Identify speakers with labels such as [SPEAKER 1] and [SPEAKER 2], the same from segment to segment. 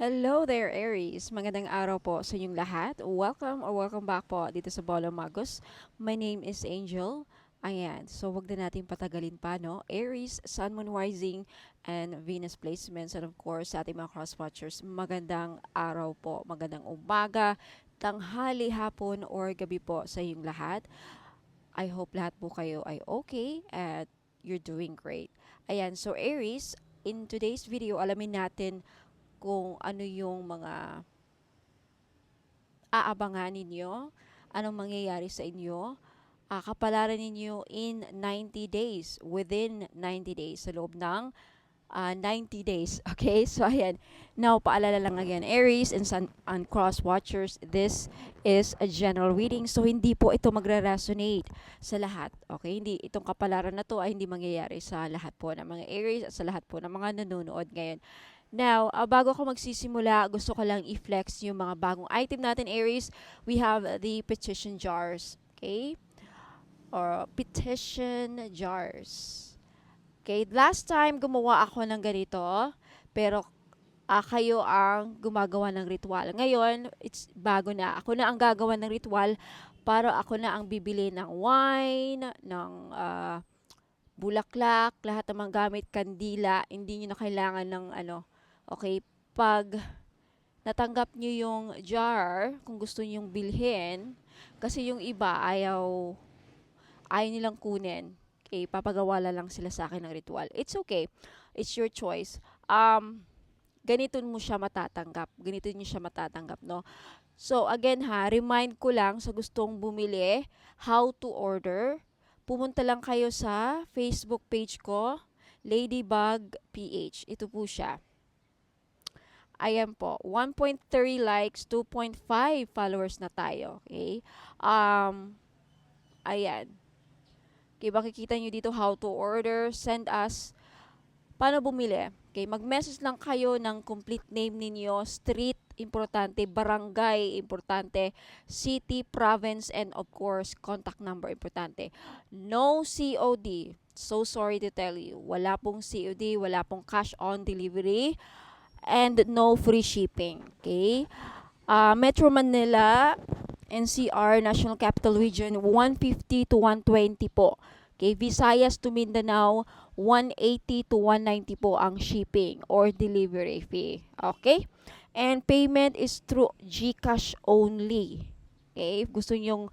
[SPEAKER 1] Hello there, Aries. Magandang araw po sa inyong lahat. Welcome back po dito sa Bola Magos. My name is Angel. Ayan, so wag na natin patagalin pa, no? Aries, Sun, Moon, Rising, and Venus placements. And of course, sa ating mga cross-watchers, magandang araw po. Magandang umaga, tanghali, hapon, or gabi po sa inyong lahat. I hope lahat po kayo ay okay at you're doing great. Ayan, so Aries, in today's video, alamin natin kung ano yung mga aabangan ninyo, anong mangyayari sa inyo, kapalaran ninyo in 90 days, within 90 days, sa loob ng 90 days. Okay? So, ayan. Now, paalala lang again, Aries and Sun and Cross Watchers, this is a general reading. So, hindi po ito magre-resonate sa lahat. Okay? Hindi, itong kapalaran na to ay hindi mangyayari sa lahat po ng mga Aries at sa lahat po ng mga nanonood ngayon. Now, bago ako magsisimula, gusto ko lang i-flex yung mga bagong item natin, Aries. We have the petition jars. Okay? Or petition jars. Okay, last time gumawa ako ng ganito, pero kayo ang gumagawa ng ritual. Ngayon, it's bago na. Ako na ang gagawa ng ritual para ako na ang bibili ng wine, ng bulaklak, lahat ng mga gamit, kandila. Hindi nyo na kailangan ng ano. Okay, pag natanggap nyo yung jar, kung gusto nyo yung bilhin, kasi yung iba ayaw nilang kunin. Okay, papagawala lang sila sa akin ng ritual. It's okay. It's your choice. Ganito mo siya matatanggap. Ganito niyo siya matatanggap, no? So, again ha, remind ko lang sa gustong bumili, how to order. Pumunta lang kayo sa Facebook page ko, Ladybug PH. Ito po siya. Ayan po, 1.3 likes, 2.5 followers na tayo. Okay? Ayan. Okay, makikita nyo dito how to order, send us, paano bumili. Okay, mag-message lang kayo ng complete name ninyo, street, importante, barangay, importante, city, province, and of course, contact number, importante. No COD. So sorry to tell you. Wala pong COD, wala pong cash on delivery, and no free shipping. Okay? Metro Manila, NCR, National Capital Region, 150 to 120 po. Okay, Visayas to Mindanao, 180 to 190 po ang shipping or delivery fee. Okay? And payment is through GCash only. Okay? If gusto nyong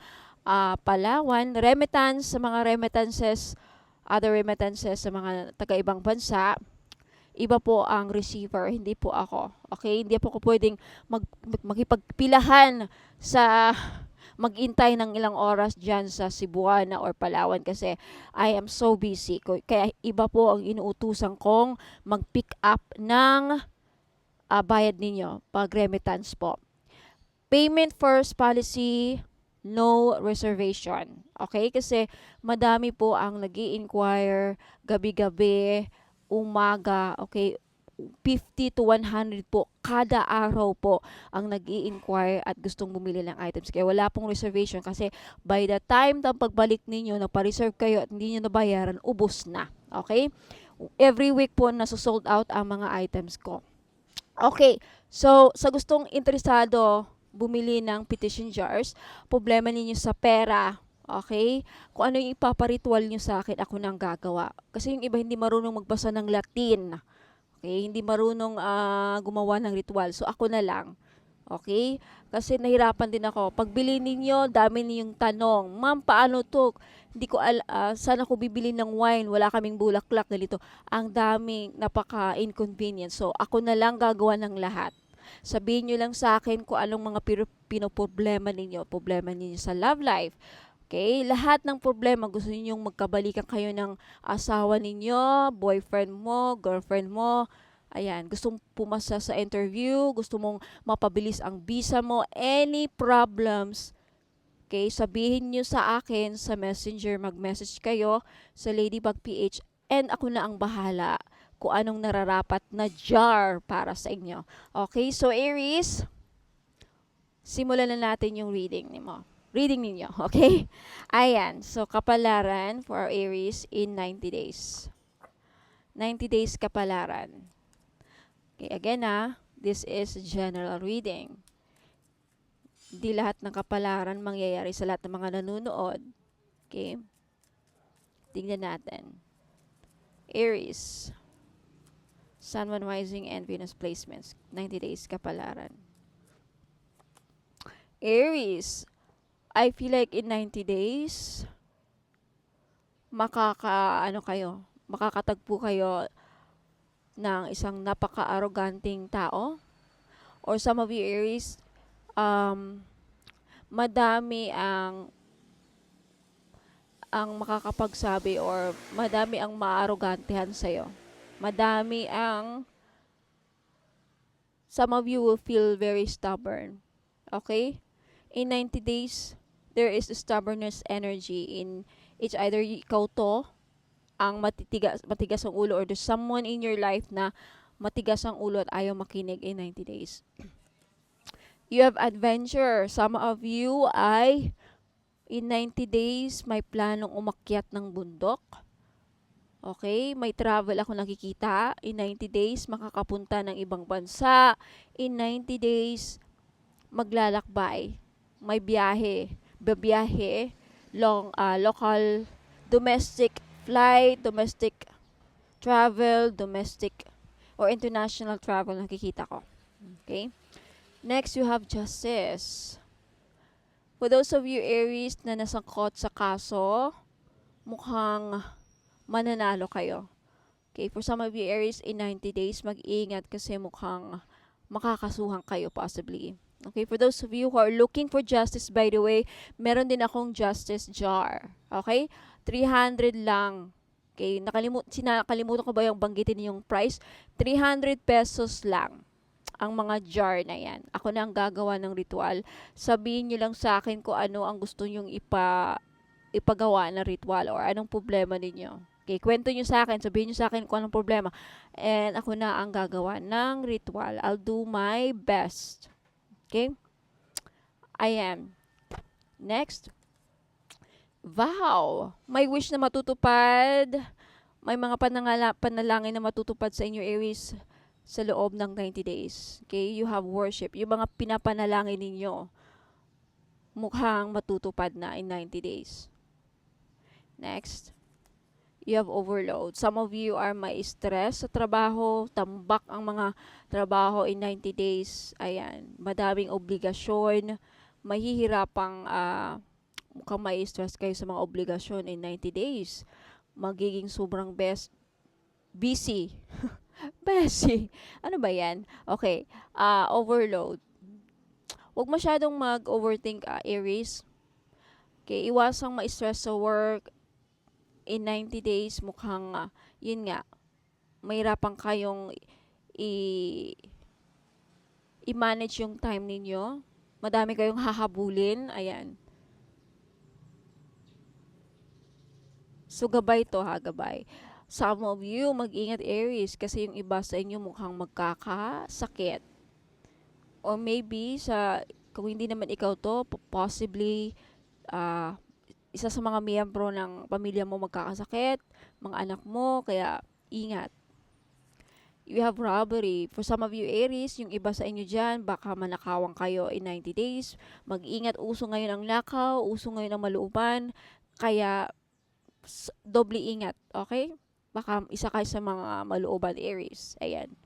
[SPEAKER 1] Palawan, remittance sa mga remittances, other remittances sa mga taga-ibang bansa, iba po ang receiver, hindi po ako. Okay? Hindi po ako pwedeng makipagpilahan sa magintay ng ilang oras dyan sa Cebuana or Palawan kasi I am so busy. Kaya iba po ang inuutusan kong mag-pick up ng bayad ninyo pag remittance po. Payment first policy, no reservation. Okay? Kasi madami po ang nag-i-inquire gabi-gabi, umaga, okay? 50 to 100 po kada araw po ang nag-i-inquire at gustong bumili ng items. Kaya wala pong reservation kasi by the time ng pagbalik ninyo, nagpa-reserve kayo at hindi nyo nabayaran, ubos na. Okay? Every week po nasa-sold out ang mga items ko. Okay, so sa gustong interesado bumili ng petition jars, problema ninyo sa pera, okay? Kung ano yung ipaparitual nyo sa akin, ako nang gagawa. Kasi yung iba hindi marunong magbasa ng Latin. Okay, hindi marunong gumawa ng ritual. So ako na lang. Okay? Kasi nahirapan din ako. Pagbili ninyo, dami niyong tanong. Ma'am, paano to? Hindi ko saan ako bibili ng wine? Wala kaming bulaklak, ganito. Ang daming napaka-inconvenient. So ako na lang gagawa ng lahat. Sabihin nyo lang sa akin kung anong mga pinoproblema ninyo. Problema ninyo sa love life. Okay? Lahat ng problema, gusto ninyong magkabalikan kayo ng asawa ninyo, boyfriend mo, girlfriend mo. Ayan, gustong pumasa sa interview, gusto mong mapabilis ang visa mo, any problems, okay, sabihin nyo sa akin sa messenger, mag-message kayo sa Ladybug PH and ako na ang bahala kung anong nararapat na jar para sa inyo. Okay, so Aries, simulan na natin yung reading ninyo, okay? Ayan, so kapalaran for Aries in 90 days. 90 days kapalaran. Okay, again This is general reading. Di lahat ng kapalaran mangyayari sa lahat ng mga nanonood. Okay? Tingnan natin. Aries. Sun, Moon, Rising, and Venus placements. 90 days kapalaran. Aries. I feel like in 90 days, makakatagpo kayo ng isang napaka-arroganting tao. Or some of you Aries, madami ang makakapagsabi or madami ang maarrogantehan sa'yo. Some of you will feel very stubborn. Okay? In 90 days, there is a stubbornness energy in it's either ikaw to, ang matigas ang ulo, or there's someone in your life na matigas ang ulo at ayaw makinig in 90 days. You have adventure. Some of you ay in 90 days may planong umakyat ng bundok. Okay? May travel ako nakikita. In 90 days, makakapunta ng ibang bansa. In 90 days, maglalakbay. May biyahe, local, domestic flight, domestic travel, domestic or international travel nakikita ko. Okay? Next, you have justice. For those of you Aries na nasangkot sa kaso, mukhang mananalo kayo. Okay, for some of you Aries in 90 days, mag-iingat kasi mukhang makakasuhan kayo possibly. Okay, for those of you who are looking for justice, by the way, meron din akong justice jar. Okay? 300 lang. Okay, nakalimutan ko ba yung banggitin yung price? 300 pesos lang ang mga jar na yan. Ako na ang gagawa ng ritual. Sabihin nyo lang sa akin kung ano ang gusto nyong ipagawa na ritual or anong problema ninyo. Okay, kwento nyo sa akin, sabihin nyo sa akin kung anong problema. And ako na ang gagawa ng ritual. I'll do my best. Okay? Ayan. Next. Vow. May wish na matutupad. May mga panalangin na matutupad sa inyo Aries sa loob ng 90 days. Okay? You have worship. Yung mga pinapanalangin ninyo, mukhang matutupad na in 90 days. Next. You have overload. Some of you are may stress sa trabaho, tambak ang mga trabaho in 90 days. Ayan, madaming obligasyon, mahihirapang mukhang may stress kayo sa mga obligasyon in 90 days. Magiging sobrang busy. Busy. Ano ba yan? Okay, overload. Huwag masyadong mag-overthink, Aries. Okay, iwasang ma-stress sa work. In 90 days, mukhang, yun nga, mahirapan kayong i-manage yung time ninyo. Madami kayong hahabulin. Ayan. So, gabay to ha, gabay. Some of you, mag-ingat Aries, kasi yung iba sa inyo mukhang magkakasakit. Or maybe, kung hindi naman ikaw to, possibly, isa sa mga miyembro ng pamilya mo magkakasakit, mga anak mo, kaya ingat. You have robbery. For some of you Aries, yung iba sa inyo dyan, baka manakawang kayo in 90 days. Mag-ingat, uso ngayon ang lakaw, uso ngayon ang maluuban, kaya doble ingat, okay? Baka isa kayo sa mga maluuban Aries. Ayan.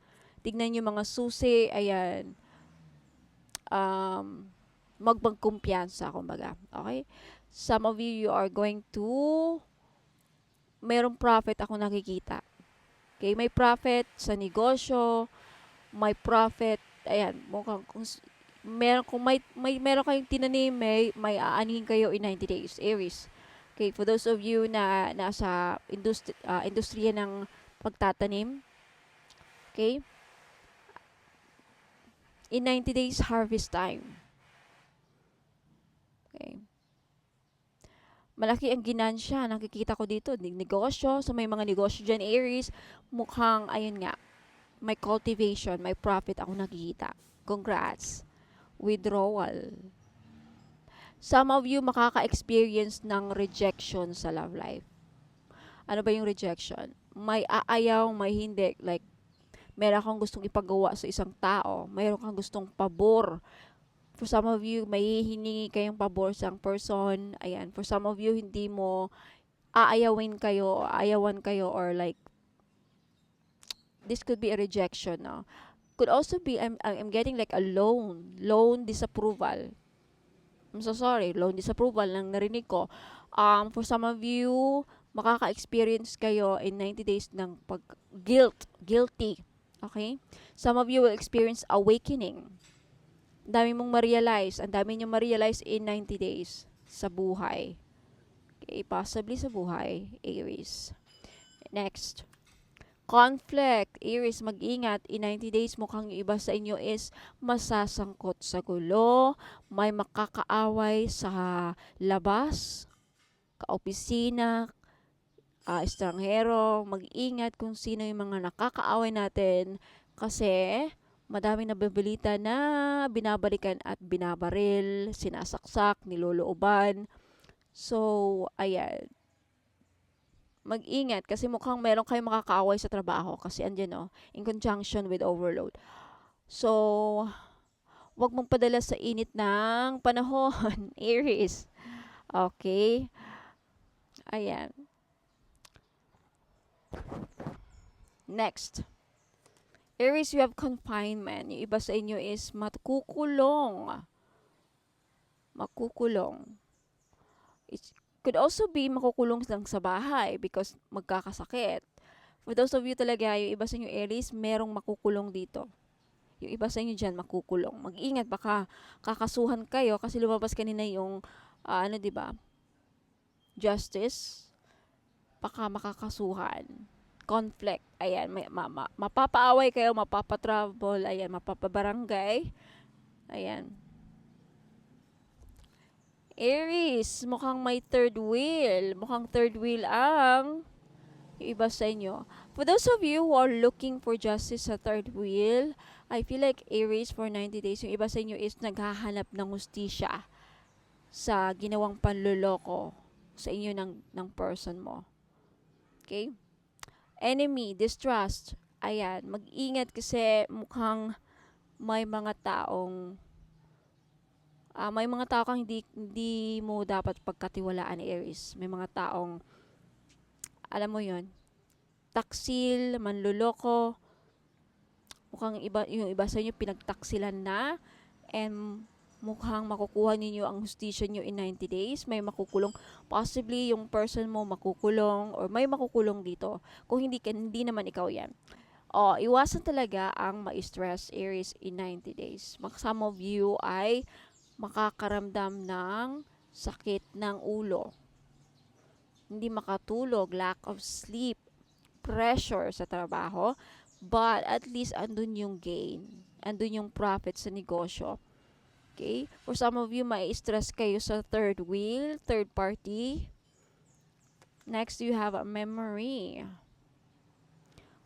[SPEAKER 1] Tignan nyo mga susi, ayan. Magpagkumpiyansa, kumbaga. Okay? Some of you are going to merong profit ako nakikita. Okay, may profit sa negosyo, may profit, ayan, mukhang kung meron kayong tinanim, may aanihin kayo in 90 days, Aries. Okay, for those of you na nasa industriya ng pagtatanim, okay, in 90 days, harvest time. Okay. Malaki ang ginansya. Nakikita ko dito. Negosyo. So, may mga negosyo dyan, Aries. Mukhang, ayun nga, may cultivation, may profit ako nakikita. Congrats. Withdrawal. Some of you makaka-experience ng rejection sa love life. Ano ba yung rejection? May aayaw, may hindi. Like, meron kang gustong ipagawa sa isang tao, meron kang gustong pabor. For some of you, may hihingi kayong pabor sa isang person. Ayan, for some of you, hindi mo aayawan kayo, or like, this could be a rejection, no? Could also be, I'm getting like a loan disapproval. I'm so sorry, loan disapproval lang narinig ko. For some of you, makaka-experience kayo in 90 days ng guilty. Okay? Some of you will experience awakening. Ang dami mong ma-realize, ang dami nyo ma-realize in 90 days sa buhay. Okay, possibly sa buhay, Aries. Next. Conflict. Aries, mag-ingat. In 90 days, mukhang yung iba sa inyo is masasangkot sa gulo, may makakaaway sa labas, kaopisina, estranghero. Mag-ingat kung sino yung mga nakakaaway natin, kasi madaming nababalita na binabalikan at binabaril, sinasaksak, nilolooban. So, ayan, mag-ingat kasi mukhang meron kayong makakaaway sa trabaho kasi andyan, in conjunction with overload. So, wag mong padala sa init ng panahon, Aries. Okay? Ayan. Next. Aries, you have confinement. Yung iba sa inyo is makukulong. It could also be makukulong lang sa bahay because magkakasakit. For those of you talaga, yung iba sa inyo Aries, merong makukulong dito. Yung iba sa inyo dyan, makukulong. Mag-ingat, baka kakasuhan kayo kasi lumabas kanina yung, diba? Justice. Baka makakasuhan. Conflict. Ayan, mapapaaway kayo, mapapatrouble, ayan, mapapabarangay. Ayan. Aries, mukhang may third wheel. Mukhang third wheel ang iba sa inyo. For those of you who are looking for justice sa third wheel, I feel like Aries for 90 days, yung iba sa inyo is naghahanap ng hustisya sa ginawang panloloko sa inyo ng person mo. Okay? Enemy, distrust. Ayan, mag-ingat kasi mukhang may mga taong kang hindi mo dapat pagkatiwalaan ni Aries. May mga taong, alam mo yon, taksil, manluloko. Mukhang yung iba sa inyo pinagtaksilan na, and mukhang makukuha ninyo ang hustisya nyo in 90 days. May makukulong. Possibly yung person mo makukulong, or may makukulong dito. Kung hindi naman ikaw yan. Iwasan talaga ang ma-stress, Aries, in 90 days. Some of you ay makakaramdam ng sakit ng ulo, hindi makatulog, lack of sleep, pressure sa trabaho, but at least andun yung gain, andun yung profit sa negosyo. Okay? For some of you, may stress kayo sa third wheel, third party. Next, you have a memory.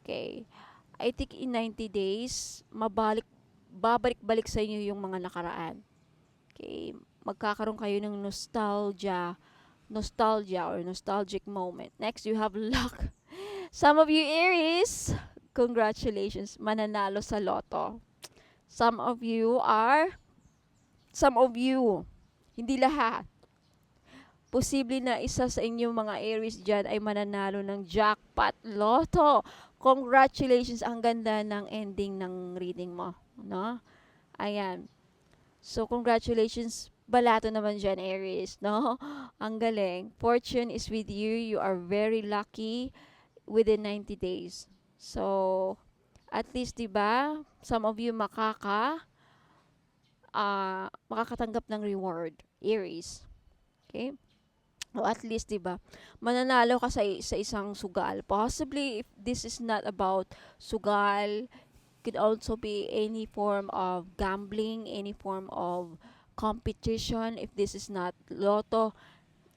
[SPEAKER 1] Okay. I think in 90 days, babalik-balik sa inyo yung mga nakaraan. Okay, magkakaroon kayo ng nostalgia or nostalgic moment. Next, you have luck. Some of you Aries, congratulations, mananalo sa loto. Some of you, hindi lahat. Posible na isa sa inyong mga Aries dyan ay mananalo ng jackpot loto. Congratulations, ang ganda ng ending ng reading mo, no? Ayan. So, congratulations. Balato naman dyan, Aries, no? Ang galing. Fortune is with you. You are very lucky within 90 days. So, at least, diba, some of you makakatanggap ng reward, Aries. Okay? O at least, diba, mananalo ka sa isang sugal. Possibly, if this is not about sugal, could also be any form of gambling, any form of competition, if this is not lotto,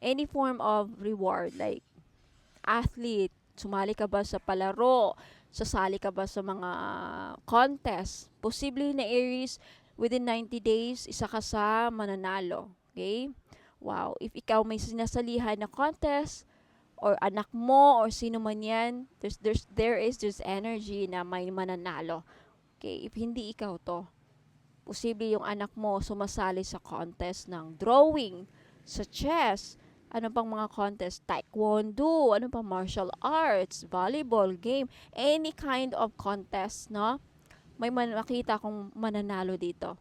[SPEAKER 1] any form of reward, like athlete, sumali ka ba sa palaro, sasali ka ba sa mga contest. Posible na Aries, within 90 days, isa ka sa mananalo. Okay? Wow. If ikaw may sinasalihan na contest, or anak mo or sino man yan, there is this energy na may mananalo. Okay, if hindi ikaw to, posible yung anak mo sumasali sa contest ng drawing, sa chess, ano pang mga contest, taekwondo, ano pang martial arts, volleyball game, any kind of contest, no? May makita akong mananalo dito.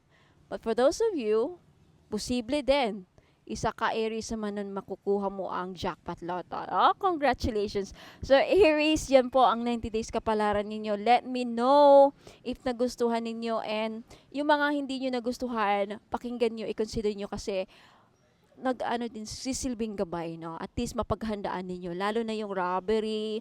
[SPEAKER 1] But for those of you, posible din. Isa ka Aries naman nun makukuha mo ang jackpot lotto. Oh, congratulations. So Aries, yan po ang 90 days kapalaran ninyo. Let me know if nagustuhan ninyo, and yung mga hindi nyo nagustuhan, pakinggan nyo, i-consider nyo kasi din sisilbing gabay, no? At least mapaghandaan ninyo, lalo na yung robbery,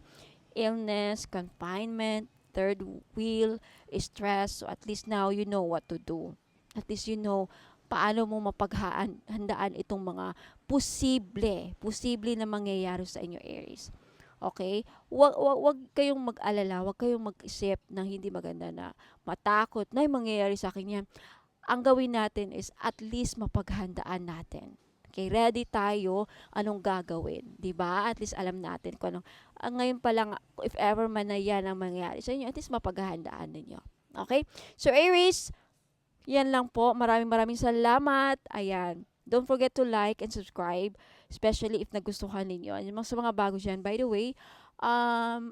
[SPEAKER 1] illness, confinement, third wheel, stress. So at least now you know what to do. At least you know paano mo mapaghandaan itong mga posible na mangyayari sa inyo, Aries. Okay? Wag kayong mag-alala, wag kayong mag-isip ng hindi maganda na matakot na yung mangyayari sa akin yan. Ang gawin natin is at least mapaghandaan natin. Okay, ready tayo anong gagawin, 'di ba? At least alam natin kung anong ngayon pa lang, if ever man na yan ang mangyayari sa inyo, at least mapaghandaan ninyo. Okay? So Aries, yan lang po. Maraming salamat. Ayan. Don't forget to like and subscribe, especially if nagustuhan ninyo. Sa mga bago dyan, by the way,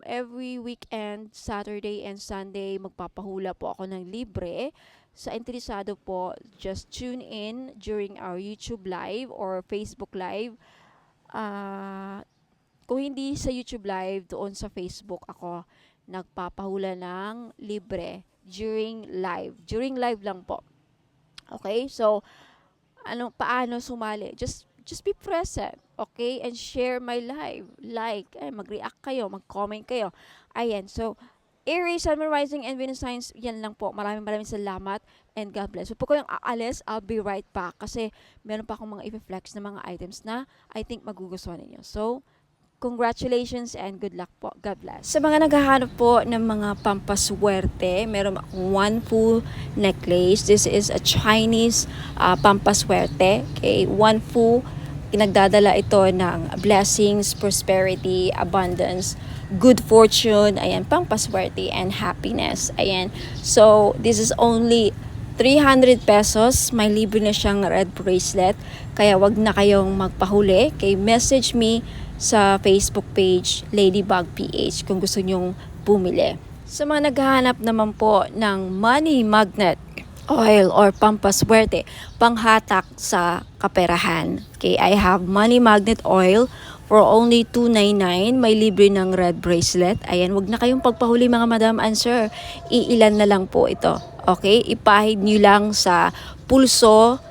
[SPEAKER 1] every weekend, Saturday and Sunday, magpapahula po ako ng libre. Sa interesado po, just tune in during our YouTube live or Facebook live. Kung hindi sa YouTube live, doon sa Facebook ako nagpapahula ng libre during live. During live lang po. Okay? So, paano sumali? Just be present. Okay? And share my live. Like, mag-react kayo, mag-comment kayo. Ayan. So, Aries, Sun, Moon, Rising, and Venus signs, yan lang po. Maraming salamat and God bless. So, pag ko yung aalis, I'll be right back kasi meron pa akong mga i-flex na mga items na I think magugustuhan ninyo. So, congratulations and good luck po. God bless. Sa mga naghahanap po ng mga pampaswerte, meron akong one full necklace. This is a Chinese pampaswerte. Okay, one full. Pinagdadala ito ng blessings, prosperity, abundance, good fortune, ayan, pampaswerte, and happiness. Ayan. So, this is only 300 pesos. May libre na siyang red bracelet. Kaya wag na kayong magpahuli. Okay, message me sa Facebook page Ladybug PH kung gusto nyong bumili. Sa mga naghahanap naman po ng money magnet oil or pampaswerte, panghatak sa kaperahan. Okay, I have money magnet oil for only 299. May libre ng red bracelet. Ayan, wag na kayong pagpahuli mga madam and sir. Iilan na lang po ito. Okay, ipahid nyo lang sa pulso,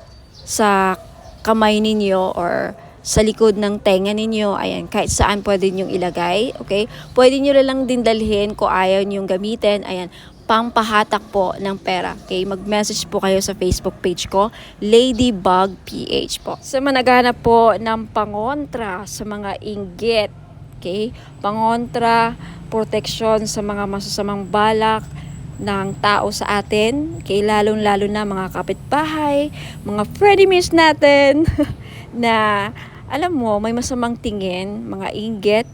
[SPEAKER 1] sa kamay ninyo or sa likod ng tenga ninyo. Ayan, kahit saan pwede nyong ilagay. Okay? Pwede nyo lang din dalhin kung ayaw nyong gamitin. Ayan, pampahatak po ng pera. Okay? Mag-message po kayo sa Facebook page ko, Ladybug PH po. Sa mga naghanap po ng pangontra sa mga inggit. Okay? Pangontra, protection sa mga masasamang balak ng tao sa atin. Okay? Lalong-lalo na mga kapitbahay, mga frenemies natin na alam mo, may masamang tingin, mga inggit.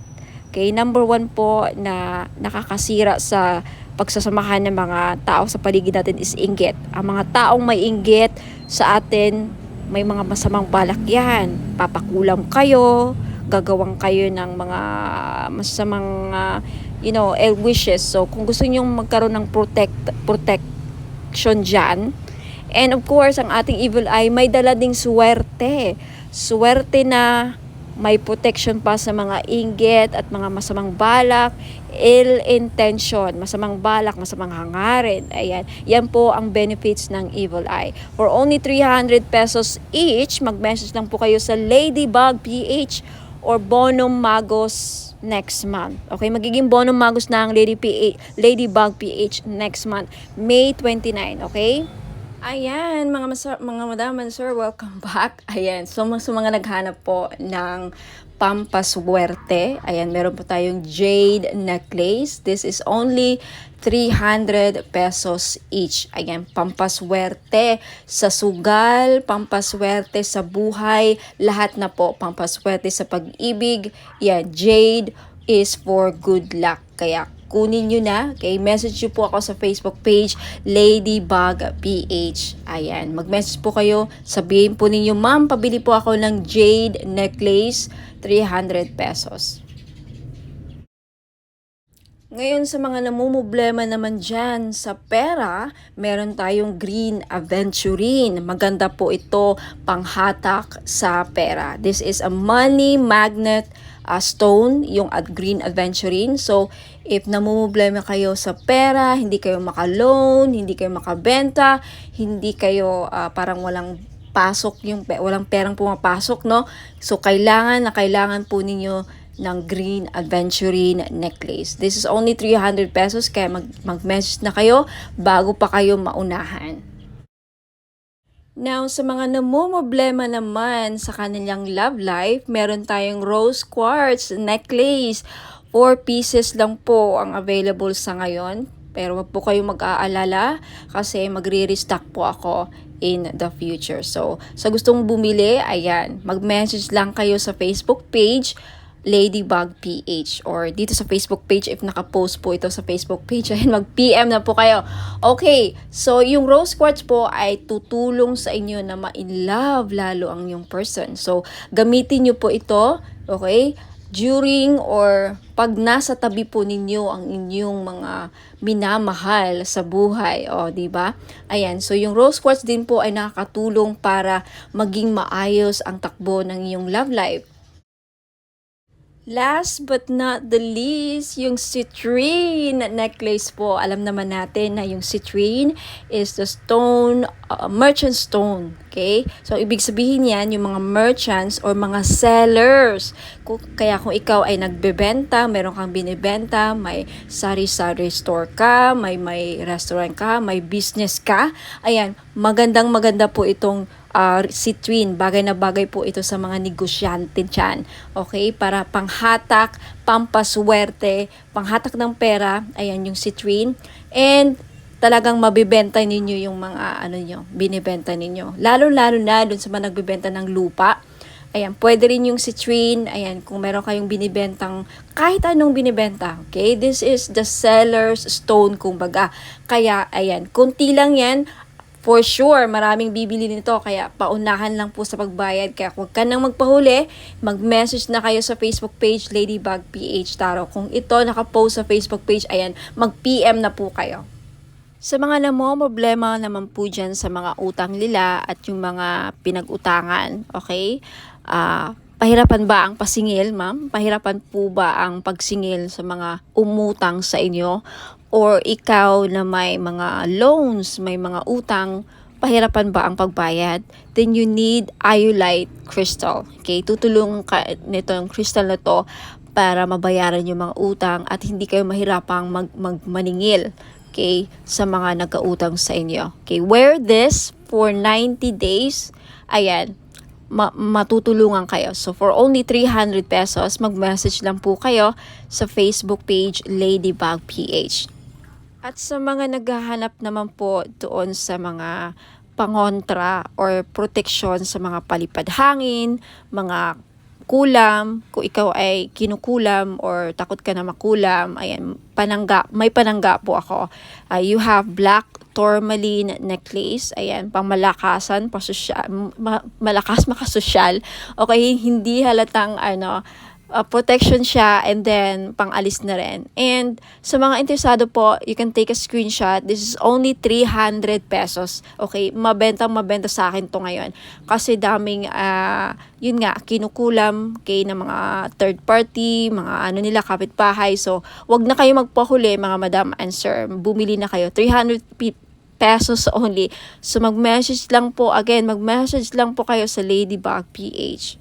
[SPEAKER 1] Okay, number 1 po na nakakasira sa pagsasamahan ng mga tao sa paligid natin is inggit. Ang mga taong may inggit sa atin, may mga masamang balak yan. Papakulam kayo, gagawang kayo ng mga masamang, ill wishes. So, kung gusto nyo magkaroon ng protection dyan, and of course, ang ating evil eye, may dala ding swerte. Swerte na may protection pa sa mga inggit at mga masamang balak, ill intention, masamang balak, masamang hangarin. Ayan, yan po ang benefits ng evil eye. For only 300 pesos each, mag-message lang po kayo sa Ladybug PH or Bonum Magos next month. Okay, magiging Bonum Magos na ang Ladybug PH next month, May 29, okay? Ayan, mga madam and sir, welcome back. Ayan, so sa mga naghanap po ng pampaswerte, ayan, meron po tayong jade necklace. This is only 300 pesos each. Ayan, pampaswerte sa sugal, pampaswerte sa buhay, lahat na po, pampaswerte sa pag-ibig. Yan, jade is for good luck. Kaya kunin nyo na. Okay, message nyo po ako sa Facebook page, Ladybug PH. Ayan, mag-message po kayo. Sabihin po ninyo, ma'am, pabili po ako ng jade necklace, 300 pesos. Ngayon sa mga namumblema naman dyan sa pera, meron tayong green aventurine. Maganda po ito panghatak sa pera. This is a money magnet stone, yung green aventurine. So, if namumblema kayo sa pera, hindi kayo maka-loan, hindi kayo makabenta, hindi kayo parang walang pasok, walang perang pumapasok, no? So, kailangan po ninyo ng green aventurine necklace. This is only 300 pesos, kaya mag-message na kayo bago pa kayo maunahan. Now, sa mga namumblema naman sa kanilang love life, meron tayong rose quartz necklace. 4 pieces lang po ang available sa ngayon. Pero wag po kayong mag-aalala kasi magre-restock po ako in the future. So, sa gustong bumili, ayan, mag-message lang kayo sa Facebook page, Ladybug PH, or dito sa Facebook page if naka-post po ito sa Facebook page, ayun, mag-PM na po kayo. Okay, so yung rose quartz po ay tutulong sa inyo na ma-in-love lalo ang yung person. So, gamitin nyo po ito, okay, during or pag nasa tabi po ninyo ang inyong mga minamahal sa buhay, o di ba? Ayan, so yung rose quartz din po ay nakakatulong para maging maayos ang takbo ng iyong love life. Last but not the least, yung citrine necklace po. Alam naman natin na yung citrine is the stone, merchant stone. Okay? So, ibig sabihin yan, yung mga merchants or mga sellers. Kaya kung ikaw ay nagbebenta, meron kang binibenta, may sari-sari store ka, may restaurant ka, may business ka, ayan, maganda po itong citrine. Bagay na bagay po ito sa mga negosyante dyan. Okay? Para panghatak, pampaswerte, panghatak ng pera, ayan yung citrine. And talagang mabibenta ninyo yung mga binibenta ninyo. Lalo-lalo na dun sa mga nagbibenta ng lupa. Ayan, pwede rin yung citrine. Ayan, kung meron kayong binibentang kahit anong binibenta. Okay? This is the seller's stone, kumbaga. Kaya, ayan, kunti lang yan. For sure, maraming bibili nito, kaya paunahan lang po sa pagbayad. Kaya huwag ka nang magpahuli, mag-message na kayo sa Facebook page, Ladybug PH Tarot. Kung ito nakapost sa Facebook page, ayan, mag-PM na po kayo. Sa mga namomroblema naman po dyan sa mga utang nila at yung mga pinag-utangan, okay? Pahirapan ba ang pasingil, ma'am? Pahirapan po ba ang pagsingil sa mga umutang sa inyo? Or ikaw na may mga loans, may mga utang, pahirapan ba ang pagbayad? Then you need iolite crystal. Okay? Tutulong ka nito ang crystal na to para mabayaran yung mga utang at hindi kayo mahirapang maningil, okay, sa mga nagkautang sa inyo. Okay? Wear this for 90 days. Ayan, matutulungan kayo. So, for only 300 pesos, mag-message lang po kayo sa Facebook page, Ladybug PH. At sa mga naghahanap naman po doon sa mga pangontra or proteksyon sa mga palipad hangin, mga kulam, kung ikaw ay kinukulam or takot ka na makulam, ayan, may panangga po ako. You have black tourmaline necklace, ayan, pang malakasan, malakas makasosyal. Okay, hindi halatang protection siya, and then pang-alis na rin. And sa mga interesado po, you can take a screenshot. This is only 300 pesos. Okay, mabenta sa akin to ngayon. Kasi daming, yun nga, kinukulam kay ng mga third party, mga kapitbahay. So, wag na kayo magpahuli, mga madam and sir. Bumili na kayo. 300 pesos only. So, mag-message lang po kayo sa Ladybug PH.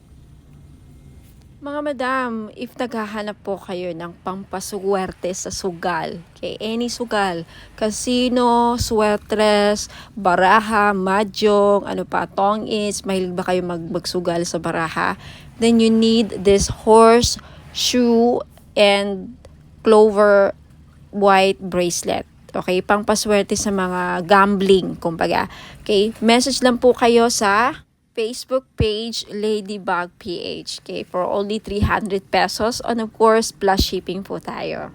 [SPEAKER 1] Mga madam, if naghahanap po kayo ng pampaswerte sa sugal, okay, any sugal, casino, sweatres, baraha, mahjong, ano pa, tongits, mahilig ba kayo magsugal sa baraha, then you need this horse, shoe, and clover white bracelet. Okay, pampaswerte sa mga gambling, kumbaga. Okay, message lang po kayo sa Facebook page Ladybug PH, okay, for only 300 pesos, and of course plus shipping po tayo.